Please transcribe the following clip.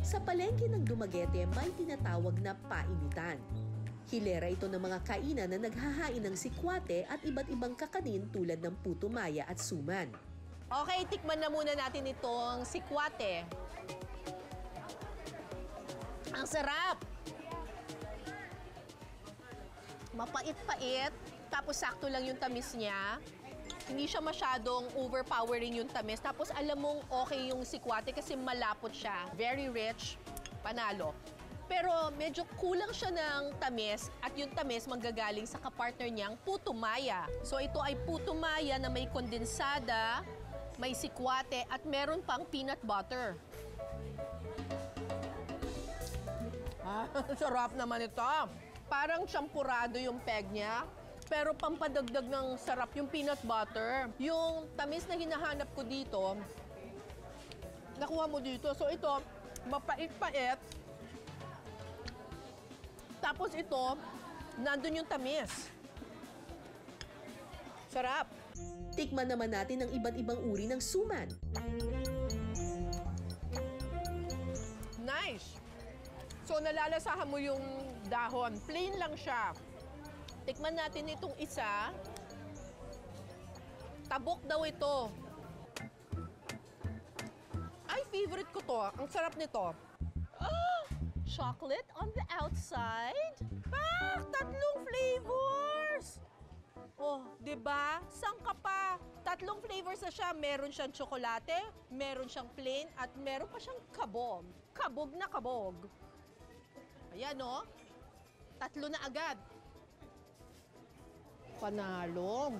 Sa palengke ng Dumaguete may tinatawag na painitan. Hilera ito ng mga kainan na naghahain ng sikwate at iba't ibang kakanin tulad ng puto maya at suman. Okay, tikman na muna natin itong sikwate. Ang sarap! Mapait-pait, tapos sakto lang yung tamis niya. Hindi siya masyadong overpowering yung tamis. Tapos alam mong okay yung sikwate kasi malapot siya. Very rich, panalo. Pero medyo kulang siya ng tamis at yung tamis manggagaling sa kapartner niyang puto maya. So ito ay puto maya na may kondensada, may sikwate at meron pang peanut butter. Sarap naman ito. Parang champurado yung peg niya. Pero pampadagdag ng sarap yung peanut butter. Yung tamis na hinahanap ko dito, nakuha mo dito. So ito, mapait-pait. Tapos ito, nandun yung tamis. Sarap. Tikman naman natin ang iba't ibang uri ng suman. Nice. So nalalasahan mo yung dahon. Plain lang siya. Tikman natin itong isa. Tabok daw ito. Ay, favorite ko to. Ang sarap nito. Chocolate on the outside. Pak! 3 flavors! Oh, di ba? Saan ka pa? 3 flavors na siya. Meron siyang tsokolate, meron siyang plain, at meron pa siyang kabog. Kabog na kabog. Ayan, oh. 3 na agad. Panalo.